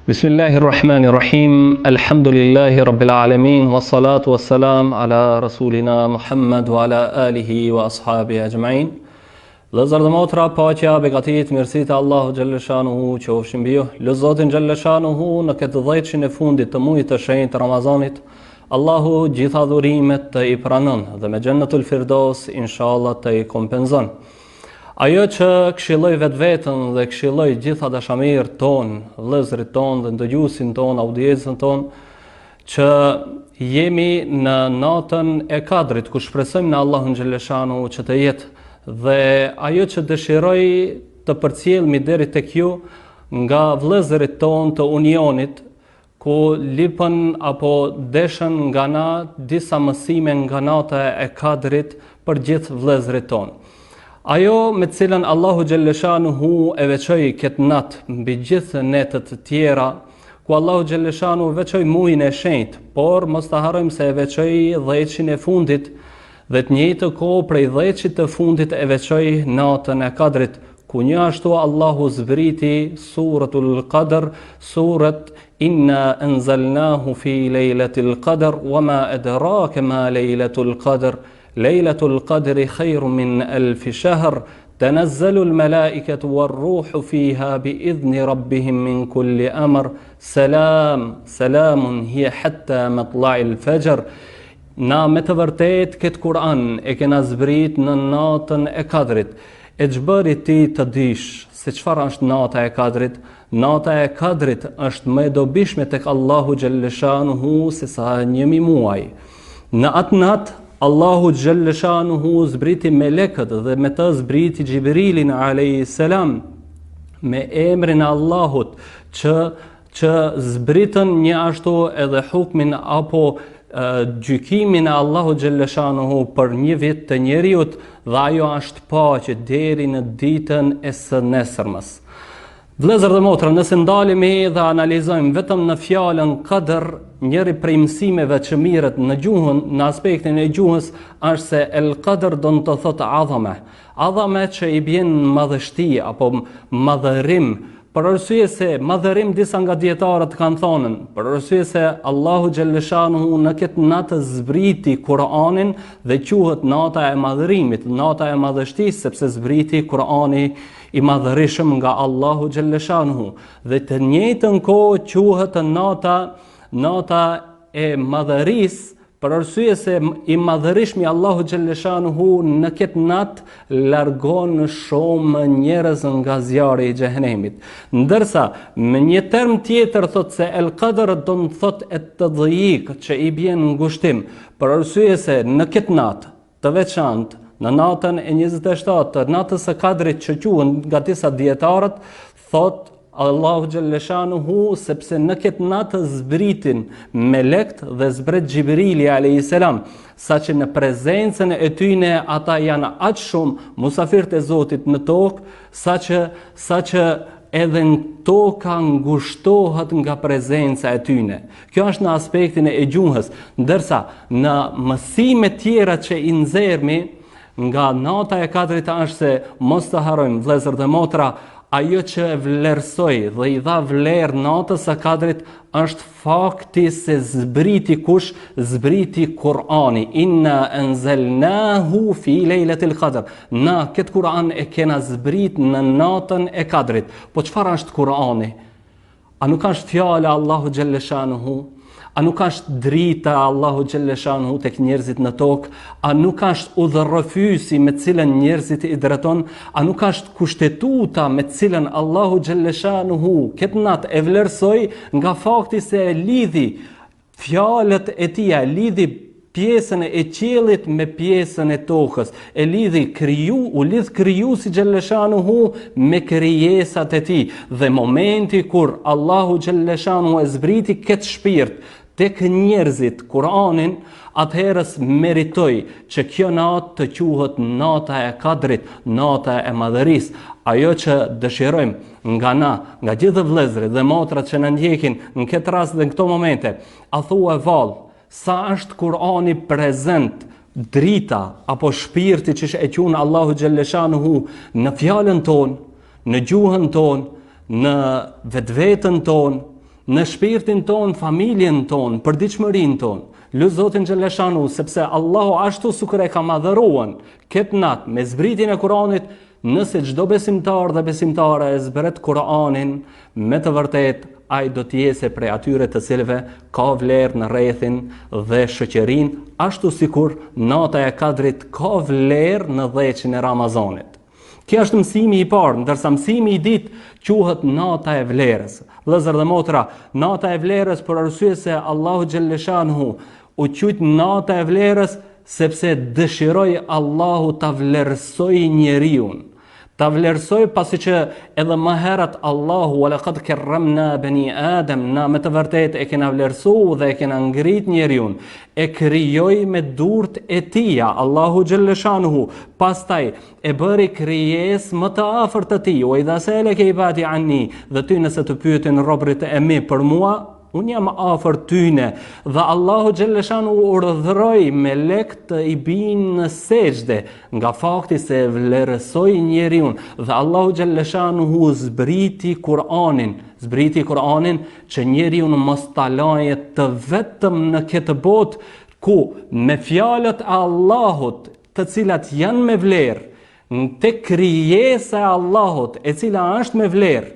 Bismillahirrahmanirrahim. Alhamdulillahi rabbil alamin wassalatu wassalam ala rasulina Muhammad wa ala alihi wa ashabihi ajma'in. Lëzër dhe motra, paqja, begatit, mirësit e Allahu Gjellëshanuhu që ofshin mbi ju. Lë Zotin Gjellëshanuhu në këtë 10 e fundit të mujit të shenjtë Ramazanit, Allahu gjitha dhurimet të i pranon dhe me Gjennetul Firdaus inshallah të i kompenzon. Ajo që këshilloj vetën dhe këshilloj gjitha dashamirët ton, vëllezërit ton dhe ndëgjuesin ton, audiencën ton, që jemi në natën e Kadrit, ku shpresojmë në Allahun Gjellëshanu që të jetë, dhe ajo që dëshiroj të përcjellmi deri tek ju nga vëllezërit ton të Unionit, ku lipën apo deshen nga na disa mësime nga nata e Kadrit për gjithë vëllezërit ton. Ajo me cilën Allahu Gjellëshanuhu e veçoi këtë natë mbi gjithë netët të tjera, ku Allahu Gjellëshanuhu veçoi muajin e shenjtë, por mos ta harrojmë se e veçoi 10 e fundit dhe të njëjtë kohë prej 10 të fundit e veçoi natën e Kadrit, ku një ashtu Allahu zbriti suratul Qadr, surat Inna anzalnahu fi lejlatil Qadr, wa ma adraka ma lejlatul Qadr. ليلة القدر خير من 1000 شهر تنزل الملائكة والروح فيها بإذن ربهم من كل أمر سلام هي حتى مطلع الفجر. Na me të vërtet këtë Kur'an e kena zbrit në natën e Kadrit. E çbëri ti të dish se çfarë është nata e Kadrit. Nata e Kadrit është më e dobishme tek Allahu Gjellëshanuhu se sa 1000 muaj. Në atë natë Allahu Gjellëshanuhu zbriti melekët dhe me të zbriti Gjibrilin a.s. me emrin e Allahut që zbritën një ashtu edhe hukmin apo gjykimin e Allahu Gjellëshanuhu për një vit të njeriut, dhe ajo është paqe deri në ditën e së nesërmës. Vëllezër dhe motra, nëse ndalemi dhe analizojmë vetëm në fjalën Qadr, njëri prej mësimeve që mirët në gjuhën, në aspektin e gjuhës, është se el Qadr do të thotë adhame. Adhame që i bjen madhështi apo madhërim, për arsye se madhërim disa nga dietarët kanë thonën, për arsye se Allahu Gjellëshanuhu në këtë natë zbriti Kur'anin dhe quhet nata e madhërimit, nata e madhështisë, sepse zbriti Kur'ani i madhërishëm nga Allahu Gjellëshanuhu, dhe të njëjtën kohë quhet nata e madhërisë, për arsye se i madhërishmi Allahu Gjellëshanuhu në këtë natë largon shumë njerëz nga zjarri i xhehenemit. Ndërsa me një term tjetër thot se el Qadr do të thotë et tadhiq, që i bjen ngushtim, për arsye se në këtë natë të veçantë, në natën e 27 të natës së Kadrit që quhen nga disa dietarët, thot Allahu Gjellëshanuhu sepse në këtë natë zbritin melekt dhe zbret Gjibrili a.s. Saqë në prezencën e tyne ata janë aq shumë musafirët e Zotit në tokë, saqë edhe në toka ngushtohet nga prezenca e tyne. Kjo është në aspektin e gjuhës, ndërsa në mësime tjera që i nxjerrmi nga nata e Kadrit është se mos të harrojmë, vëllezër dhe motra, ajo që vlerësoi dhe i dha vlerë natës së Kadrit është fakti se zbriti kush? Zbriti Kur'ani. Inna anzalnahu fi lejlatil Qadr. Na këtë Kur'an e kena zbrit në natën e Kadrit. Po çfarë është Kur'ani? A nuk është fjala Allahu Gjellëshanuhu? A nuk është drita Allahu Gjellëshanuhu tek njerëzit në tokë? A nuk është udhërrëfysi me cilën njerëzit i drejton? A nuk është kushtetuta me cilën Allahu Gjellëshanuhu këtë natë e vlerësoi, nga fakti se e lidhi fjalët e tij, lidhi pjesën e qiellit me pjesën e tokës, e lidhi krijuesi Gjellëshanuhu me krijesat e tij, dhe momenti kur Allahu Gjellëshanuhu e zbriti këtë shpirt tek njerëzit Kur'anin, atëherës meritoi që kjo natë të quhet nata e Kadrit, nata e madhërisë. Ajo që dëshirojmë nga gjithë vëllezërit dhe motrat që na ndjekin në këtë rast dhe në këto momente, a thua vallë, sa është Kur'ani prezent, drita apo shpirti që e quhen Allahu Gjellëshanuhu në fjalën tonë, në gjuhën tonë, në vetveten tonë, në shpirtin ton, familjen ton, përditshmërinë ton. Lut Zotin xhaleshanu, sepse Allahu ashtu sikur e ka madhëruar këtë natë me zbritjen e Kuranit, nëse çdo besimtar dhe besimtare e zbret Kuranin, me të vërtetë ai do të jesë prej atyre të cilëve ka vlerë në rrethin dhe shoqërinë, ashtu sikur nata e Kadrit ka vlerë në dhëçin e Ramazanit. Kjo është mësimi i parë, ndërsa mësimi i dytë quhet nata e vlerës. Vëllezër dhe motra, nata e vlerës për arsye se Allahu xhaleshanhu u quajt nata e vlerës sepse dëshiroi Allahu ta vlerësoj njeriu. Ta vlerësoj pasi që edhe më herët Allahu walaqad karramna bani Adam, na me të vërtetë e kena vlerësuar dhe e kena ngrit njeriu, e krijoi me durt e tija, Allahu xhaleshanuhu, pastaj e bëri krijesë më të afërt të tij, wa idha salaka ibadi anni, dhe ty nëse të pyetin robërit e mi për mua, unë jam afër tyne, dhe Allahu xhaleshanu urdhëroi melek të i binë në sejdë, nga fakti se vlerësoi njeriu, dhe Allahu xhaleshanu zbriti Kur'anin që njeriu mos ta laje të vetëm në këtë botë, ku me fjalët e Allahut, të cilat janë me vlerë, te krijesa e Allahut, e cila është me vlerë,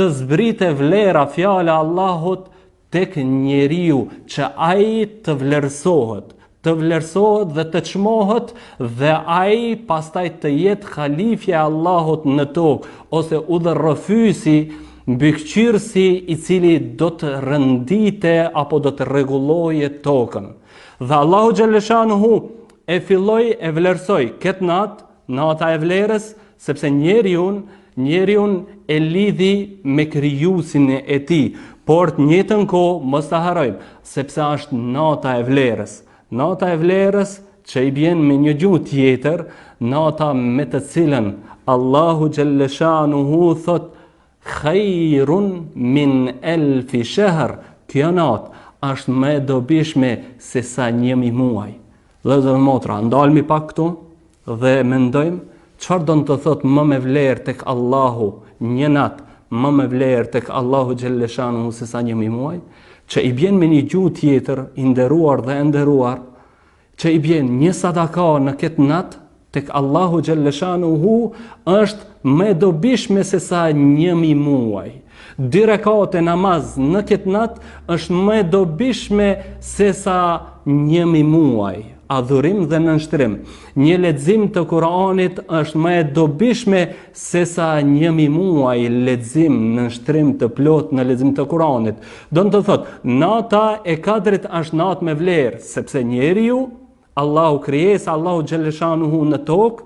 të zbrite vlera fjala e Allahut tek njeriu, që ai të vlerësohet dhe të çmohet, dhe ai pastaj të jetë halifja e Allahut në tokë, ose udhërrëfysi, mbikëqyrësi i cili do të rëndite apo do të rregulloje tokën. Dhe Allahu xhaleshanuhu e filloi e vlerësoi këtë nata e vlerës, sepse njeriu e lidhi me krijuesin e tij. Por të njëjtën kohë mos ta harrojmë, sepse është nata e vlerës. Nata e vlerës që i bjen me një gjuhë tjetër, nata me të cilën Allahu xhaleshanuhu thot khairun min elfi shahr. Kjo natë është më e dobishme se sa 1000 muaj. Vëllezër dhe motra, ndalmi pak këtu dhe mendojmë çfarë do të thotë më me vlerë tek Allahu një natë, më me vlerë tek Allahu xhaleshanuhu se sa 1000 muaj, që i bjen me një gjuhë tjetër, i nderuar dhe nderuar, që i bjen një sadaka në këtë natë tek Allahu xhaleshanuhu është më e dobishme se sa 1000 muaj. 2 rekate namaz në këtë natë është më e dobishme se sa 1000 muaj. Adhurim dhe nënshtrim. Një lexim të Kuranit është më e dobishme se sa 1000 muaj lexim, nënshtrim të plot në lexim të Kuranit. Do të thotë, nata e Kadrit është natë me vlerë, sepse njeriu, Allahu krijesa, Allahu xhaleshanuhu në tokë,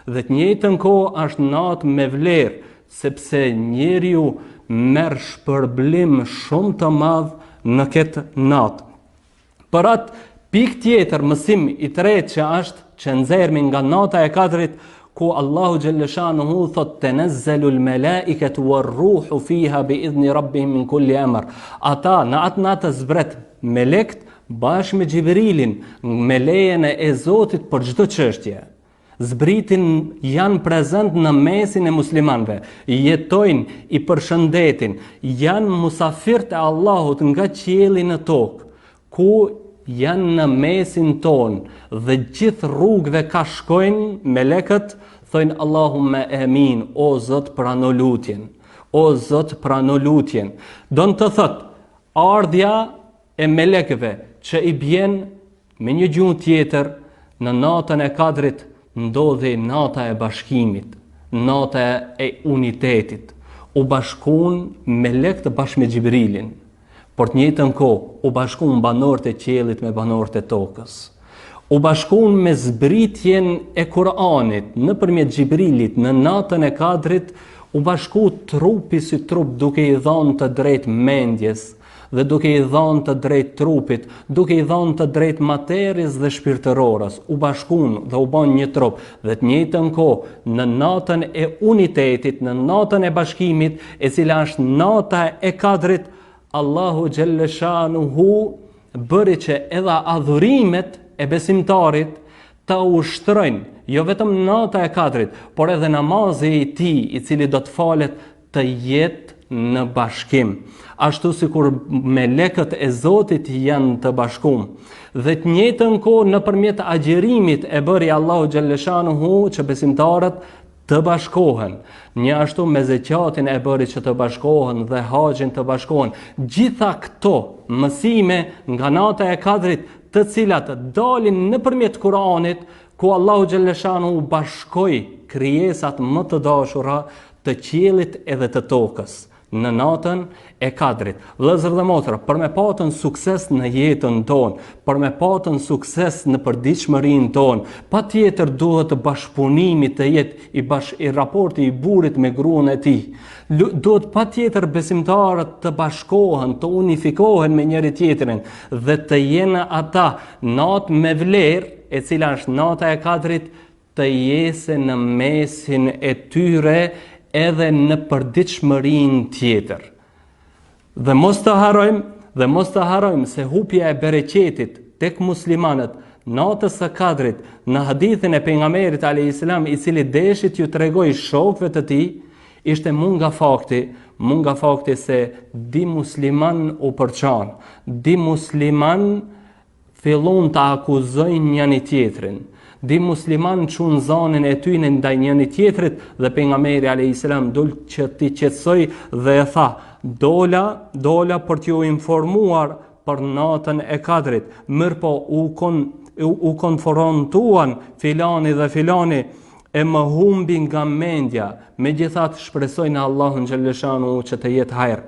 dhe të njëjtën kohë është natë me vlerë, sepse njeriu merr shpërblim shumë të madh në këtë natë. Për atë pikë tjetër, mësim i tretë që nxjerrmi nga nata e Kadrit, ku Allahu xhaleshanuhu thot tanazzalul malaikatu war-ruhu fiha bi'izni rabbihim min kulli amr. Ata në atë natë zbret melekt bashkë me Xhibrilin, me lejen e Zotit për çdo çështje. Zbritin, janë prezent në mesin e muslimanëve, jetojnë, i përshëndetin, janë musafirët e Allahut nga qielli në tokë, ku janë në mesin tonë dhe gjithë rrugëve ka shkojnë, melekët thojnë Allahumma amin, o Zot prano lutjen, o Zot prano lutjen. Do të thotë, ardhja e melekëve që i bjen me një gjuhë tjetër në natën e Kadrit, ndodhi nata e bashkimit, nata e unitetit. U bashkuan melekët bashkë me Xhibrilin. Por të njëjtën kohë u bashkuan banorët e qiellit me banorët e tokës. U bashkuan me zbritjen e Kuranit nëpërmjet Xhibrilit në natën e Kadrit, u bashku trupi si trup, duke i dhënë të drejtë mendjes dhe duke i dhënë të drejtë trupit, duke i dhënë të drejtë materies dhe shpirtërorës. U bashkuan dhe u bën një trup, dhe të njëjtën kohë në natën e unitetit, në natën e bashkimit, e cila është nata e Kadrit, Allahu xhaleshanuhu bëri që edhe adhurimet e besimtarit ta ushtrojnë, jo vetëm nata e Kadrit, por edhe namazi i tij, i cili do të falet, të jetë në bashkim, ashtu sikur melekët e Zotit janë të bashkuar. Dhe të njëjtën kohë nëpërmjet agjerimit e bëri Allahu xhaleshanuhu që besimtarët të bashkohen. Një ashtu me zeqatin e bëri që të bashkohen dhe haxhin të bashkohen. Gjitha këto mësime nga nata e Kadrit, të cilat dalin nëpërmjet Kuranit, ku Allahu xhaleshanuhu bashkoi krijesat më të dashura të qiellit edhe të tokës në natën e Kadrit. Vëllezër dhe motra, për me patën sukses në jetën tonë, për me patën sukses në përditshmërinë tonë, patjetër duhet bashkëpunimi të jetë i raporti i burrit me gruan e tij. Duhet patjetër besimtarët të bashkohen, të unifikohen me njëri tjetrin dhe të jenë ata natë me vlerë, e cila është nata e Kadrit, të jese në mesin e tyre edhe në përditshmërinë tjetër. Dhe mos të harrojmë se hupja e bereqetit tek muslimanët natës së Kadrit në hadithin e pejgamberit alayhis salam, i cili deshit ju tregoi shokëve të tij, ishte mund nga fakti se di musliman u përçan, di musliman fillon të akuzojnë njëri tjetrin. Di musliman çun zanën e tyre ndaj njëri tjetrit dhe pejgamberi alayhis salam dol që ti qetësoj dhe e tha: dola për t'ju informuar për natën e Kadrit. Mirpo u konfrontuan filani dhe filani e më humbi nga mendja. Megjithatë shpresojnë Allahun xhaleshanuhu që të jetë hajër.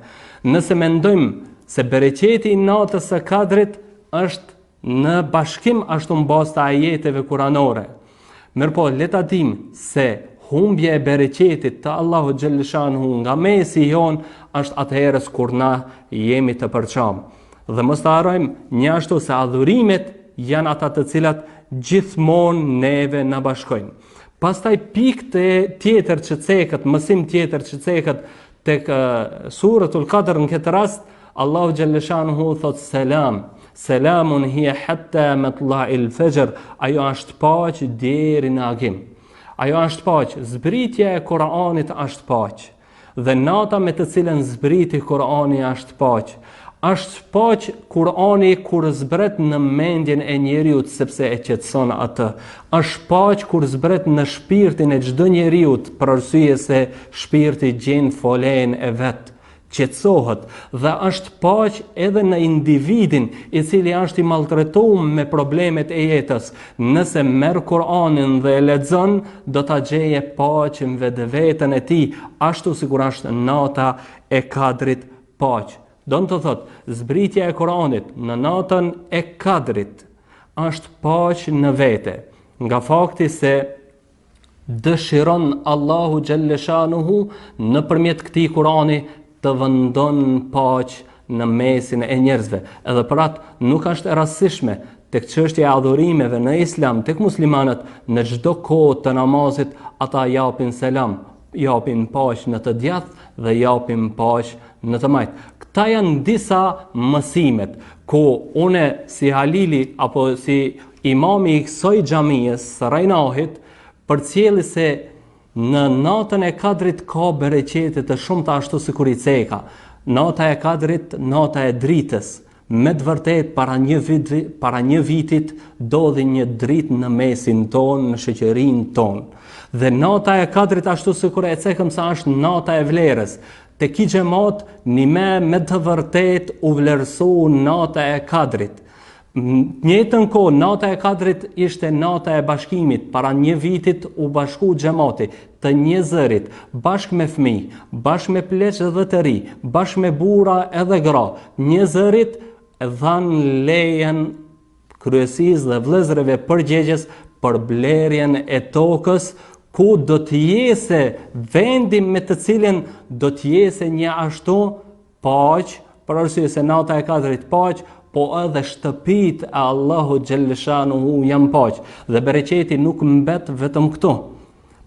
Nëse mendojmë se bereqeti i natës së Kadrit është në bashkim ashtu në bazë të ajeteve kuranore. Mirpo le ta dimë se humbja e bereqetit të Allahu xhaleshanuhu nga mesi jon është atëherës kur na jemi të përçam. Dhe mos të harrojmë një ashtu se adhurimet janë ata të cilat gjithmonë neve na bashkojnë. Pastaj pikë tjetër që cekët, mësim tjetër që cekët tek suratul Qadr në këtë rast, Allahu xhaleshanuhu thot Selamun hiya hatta matla'il fajr. Ajo është paqë deri në agim. Ajo është paqë. Zbritja e Kuranit është paqë. Dhe nata me të cilën zbriti Kurani është paqë. Është paqë Kurani kur zbret në mendjen e njeriut sepse e qetëson atë. Është paqë kur zbret në shpirtin e çdo njeriut për arsye se shpirti gjen folen e vet. Qetësohet dhe është paqë edhe në individin i cili është i malltretuar me problemet e jetës. Nëse merr Kur'anin dhe e lexon, do ta gjeje paqen vetveten e tij, ashtu sikur është nata e Kadrit paqë. Do të thotë, zbritja e Kur'anit në natën e Kadrit është paqë në vete, nga fakti se dëshiron Allahu xhaleshanuhu nëpërmjet këtij Kur'ani të vendon paqë në mesin e njerëzve. Edhe për atë nuk është e rastësishme tek çështja e adhurimeve në Islam, tek muslimanët, në çdo kohë të namazit ata japin selam, japin paqë në të djathtë dhe japin paqë në të majtë. Këta janë disa mësimet ku une si halili apo si imami i kësaj xhamisë së Rajnahit përcjelli se në natën e Kadrit ka bereqete të shumta ashtu sikur i ceka. Nata e Kadrit, nata e dritës. Me të vërtet para një vitit dodhi një dritë në mesin ton, në shoqërinë ton. Dhe nata e Kadrit ashtu sikur e cekëm sa është nata e vlerës. Te ki xhamat me të vërtet u vlerësu nata e Kadrit. Njëtën kohë, nata e Kadrit ishte nata e bashkimit. Para një vitit u bashku xhamati të njerëzit, bashkë me fëmijë, bashkë me pleqë dhe të ri, bashkë me burra edhe gra. Njerëzit dhanë lejen kryesisë dhe vëllezërve përgjegjës për blerjen e tokës, ku do të jese vendi me të cilin do të jese një ashtu paqë, për arsye se nata e Kadrit paqë, po edhe shtëpit e Allahu xhaleshanuhu janë paqë. Dhe bereqeti nuk mbet vetëm këtu.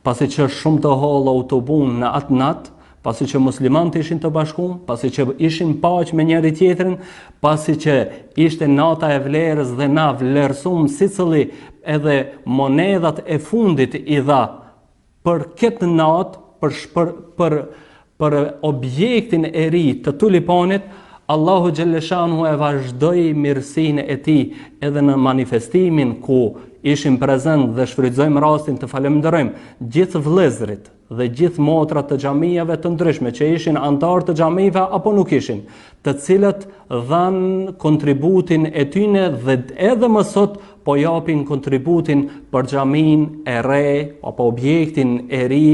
Pasi që shumë të holla u të bunë në atë natë, pasi që muslimanët ishin të bashkuar, pasi që ishin paqë me njëri tjetrin, pasi që ishte nata e vlerës dhe na vlerësum sicili edhe monedat e fundit i dha për këtë natë, për objektin e ri të tulipanit, Allahu Gjellëshanu e vazhdoi mirësinë e tij edhe në manifestimin ku ishim prezent dhe shfrytëzojmë rastin të falenderojmë gjithë vëllezërit dhe gjithë motrat të xhamijave të ndryshme që ishin antar të xhamive apo nuk ishin, të cilët dhanë kontributin e tyre dhe edhe më sot po japin kontributin për xhamin e re apo objektin e ri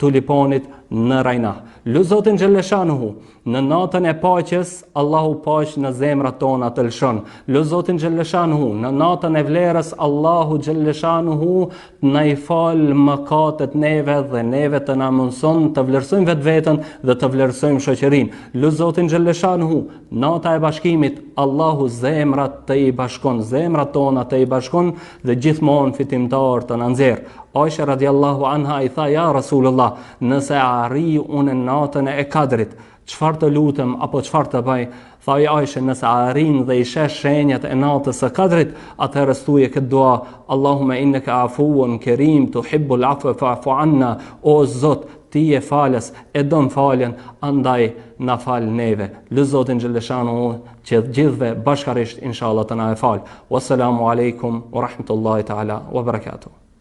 tulipanit në Rajna. Lu Zotin Gjellëshanuhu, në natën e paqes, Allahu paq në zemrat tona të lëshon. Lu Zotin Gjellëshanuhu, në natën e vlerës, Allahu Gjellëshanuhu na i fal mëkatet neve dhe neve të na mundson të vlerësojmë vetveten dhe të vlerësojmë shoqërinë. Lu Zotin Gjellëshanuhu, nata e bashkimit, Allahu zemrat të i bashkon, zemrat tona të i bashkon dhe gjithmonë fitimtar të na nxjerr. Aisha radiallahu anha i tha, ja Rasulullah, nëse arri unë natën e Kadrit, çfarë të lutem apo çfarë të bëj? Tha Aisha, nëse arrin dhe i sheh shenjat e natës së Kadrit, atëherë thuaj këtë dua, Allahumma innaka afuwun karim tuhibbul afwa fa'fu anna, o Zot, ti je falës, e don faljen, andaj na fal neve. Lu Zotin Gjellëshanu që gjithve bashkarisht inshallah të na e fal. Wassalamu alaikum wa rahmatullahi ta'ala wa barakatuh.